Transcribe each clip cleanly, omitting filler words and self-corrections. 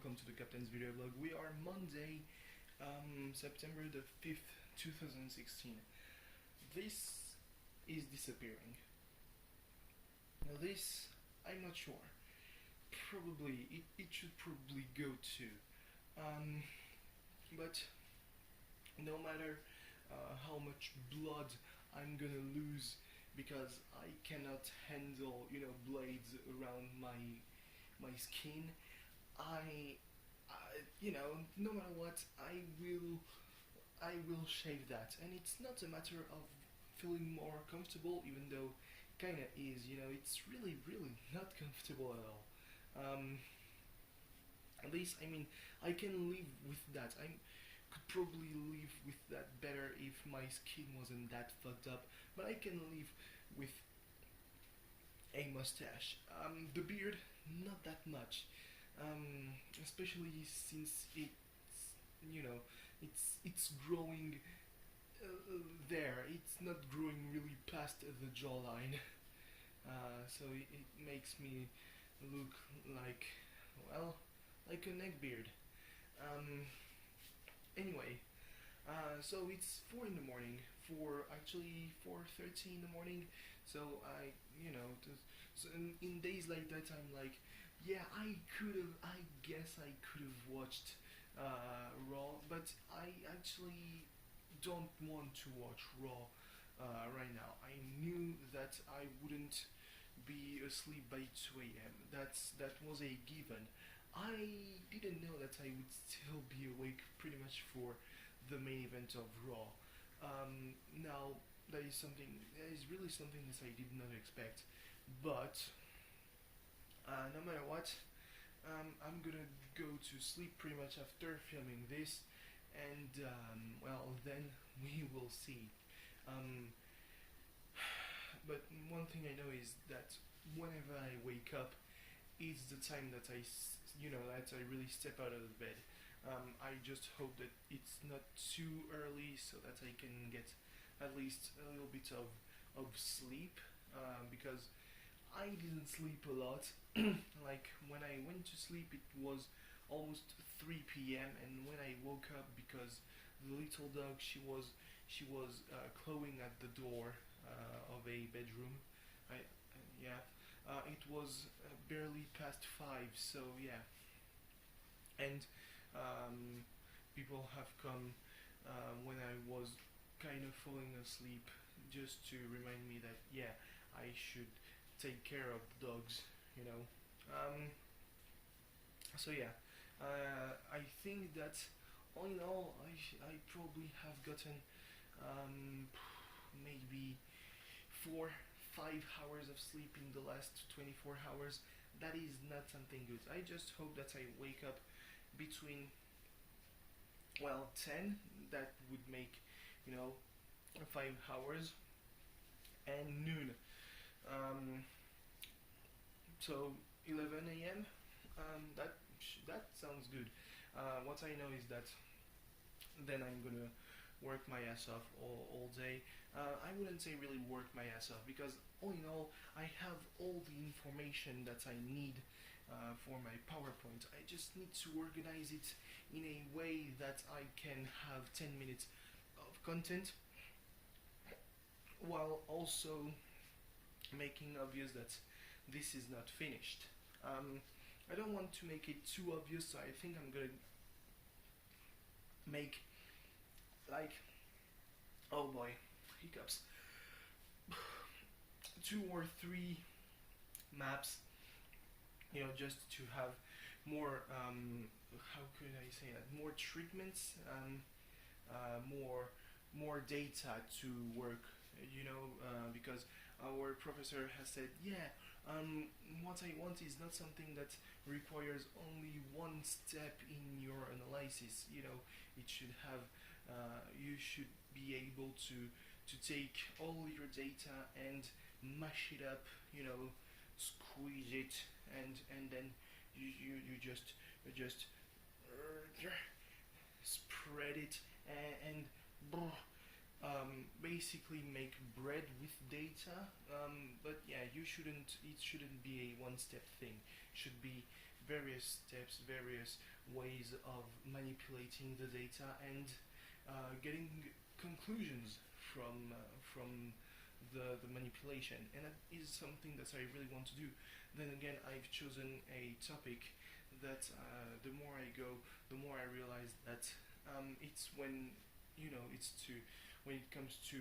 welcome to the Captain's video blog. We are Monday, September the 5th, 2016. This is disappearing. Now this, I'm not sure. Probably, it should probably go to. But no matter how much blood I'm gonna lose because I cannot handle, blades around my skin, no matter what, I will shave that, and it's not a matter of feeling more comfortable, even though kinda is. It's really not comfortable at all. At least, I mean, I can live with that. I could probably live with that better if my skin wasn't that fucked up, but I can live with a mustache. The beard, not that much. Especially since you know, it's growing there. It's not growing really past the jawline, so it makes me look like, well, like a neckbeard. Anyway, so it's 4 in the morning. Actually 4:30 in the morning. So so in days like that, I'm like, yeah, I guess I could have watched Raw, but I actually don't want to watch Raw right now. I knew that I wouldn't be asleep by 2 a.m. That was a given. I didn't know that I would still be awake pretty much for the main event of Raw. Now that is really something that I did not expect, but no matter what, I'm gonna go to sleep pretty much after filming this, and well, then we will see. Um, but one thing I know is that whenever I wake up, it's the time that that I really step out of the bed. I just hope that it's not too early so that I can get at least a little bit of sleep, because I didn't sleep a lot. Like when I went to sleep, it was almost 3 p.m. and when I woke up, because the little dog, she was clawing at the door of a bedroom. Yeah, it was barely past 5, so yeah. And people have come when I was kind of falling asleep, just to remind me that, yeah, I should take care of the dogs, you know. So yeah, I think that all in all, I probably have gotten maybe 4-5 hours of sleep in the last 24 hours. That is not something good. I just hope that I wake up between, well, 10. That would make, 5 hours, and noon. So 11 a.m. That sounds good. What I know is that then I'm gonna work my ass off all day. I wouldn't say really work my ass off, because all in all, I have all the information that I need for my PowerPoint. I just need to organize it in a way that I can have 10 minutes of content, while also making obvious that this is not finished. I don't want to make it too obvious, so I think I'm gonna make, like, oh boy, hiccups, 2 or 3 maps, just to have more, how could I say that, more treatments, more data to work, because our professor has said, yeah, what I want is not something that requires only one step in your analysis. It should have, you should be able to take all your data and mash it up, squeeze it, and then you just spread it, and basically make bread with data. But yeah, it shouldn't be a one-step thing. It should be various steps, various ways of manipulating the data and getting conclusions from the manipulation, and that is something that I really want to do. Then again, I've chosen a topic that the more I go, the more I realize that it's when it's to when it comes to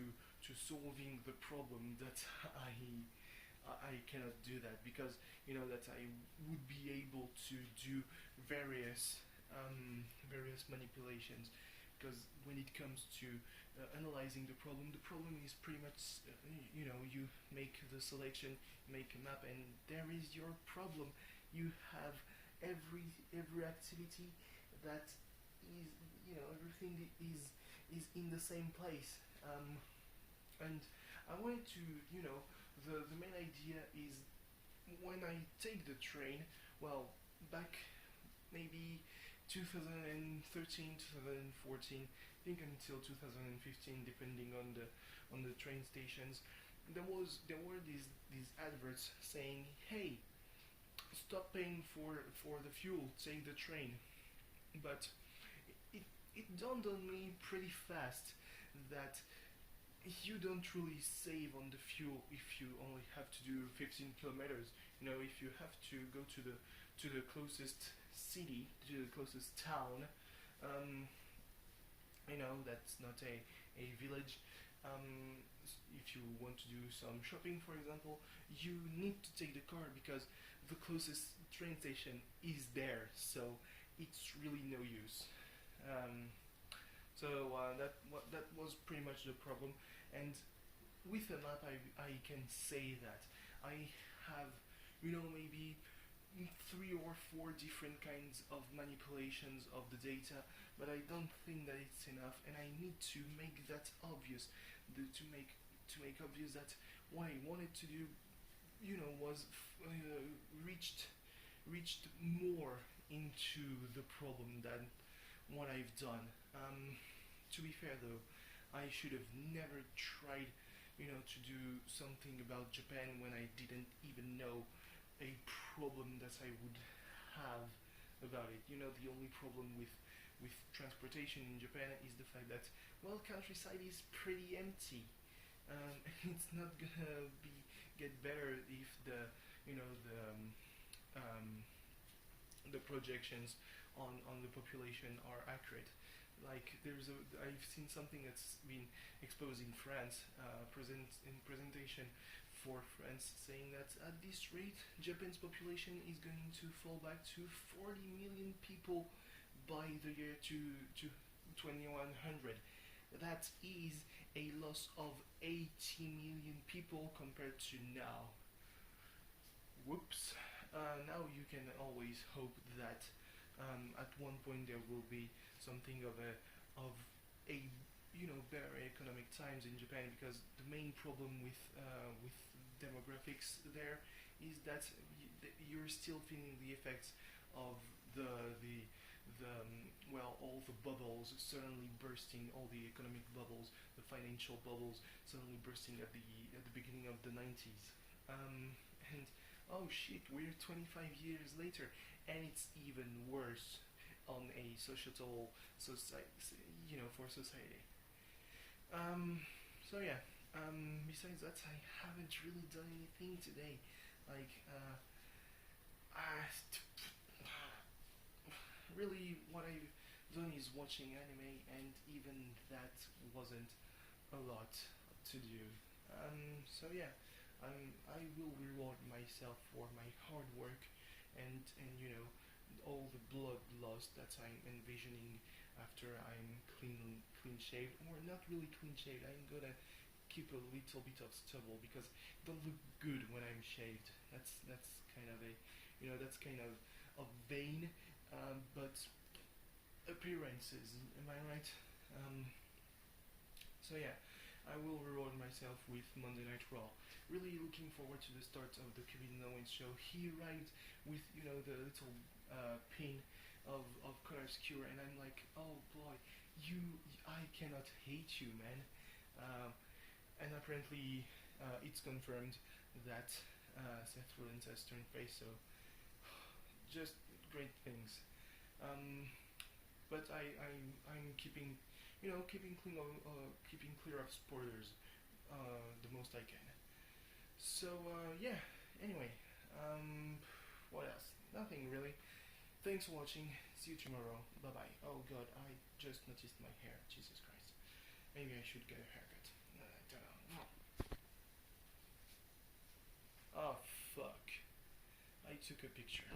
solving the problem that I cannot do that, because that I would be able to do various various manipulations, because when it comes to analyzing the problem is pretty much you make the selection, make a map, and there is your problem. You have every activity that is everything is in the same place, and I wanted to the main idea is when I take the train, well, back maybe 2013, 2014, I think until 2015, depending on the train stations, there were these adverts saying, "Hey, stop paying for the fuel, take the train." But it dawned on me pretty fast that you don't really save on the fuel if you only have to do 15 kilometers. If you have to go to the closest city, to the closest town, that's not a village. If you want to do some shopping, for example, you need to take the car because the closest train station is there. So it's really no use. That was pretty much the problem, and with a map, I can say that I have maybe three or four different kinds of manipulations of the data, but I don't think that it's enough, and I need to make that obvious, to make obvious that what I wanted to do was reached more into the problem than what I've done. To be fair though, I should have never tried to do something about Japan when I didn't even know a problem that I would have about it. The only problem with transportation in Japan is the fact that, well, countryside is pretty empty. It's not gonna get better if the projections on the population are accurate. Like I've seen something that's been exposed in France, presentation for France, saying that at this rate, Japan's population is going to fall back to 40 million people by the year to 2100. That is a loss of 80 million people compared to now. Whoops. Now you can always hope that at one point there will be something of a better economic times in Japan, because the main problem with demographics there is that you're still feeling the effects of all the bubbles suddenly bursting, all the economic bubbles, the financial bubbles suddenly bursting at the beginning of the 90s, and oh shit, we're 25 years later, and it's even worse on a societal society, for society. So yeah. Besides that, I haven't really done anything today. Like, really, what I've done is watching anime, and even that wasn't a lot to do. So yeah, I will reward myself for my hard work, and all the blood loss that I'm envisioning after I'm clean shaved, or not really clean shaved. I'm gonna keep a little bit of stubble because it don't look good when I'm shaved. That's kind of a that's kind of vain, but appearances. Am I right? So yeah, I will reward myself with Monday Night Raw. Really looking forward to the start of the Kevin Owens show. He arrived with the little pin of Color Obscure, and I'm like, oh boy, I cannot hate you, man. And apparently, it's confirmed that Seth Rollins has turned face. So just great things. Um, but I'm keeping, keeping clean of, keeping clear of spoilers, the most I can. So yeah. Anyway, what else? Nothing really. Thanks for watching. See you tomorrow. Bye bye. Oh god, I just noticed my hair. Jesus Christ. Maybe I should get a haircut. I don't know. Oh fuck. I took a picture.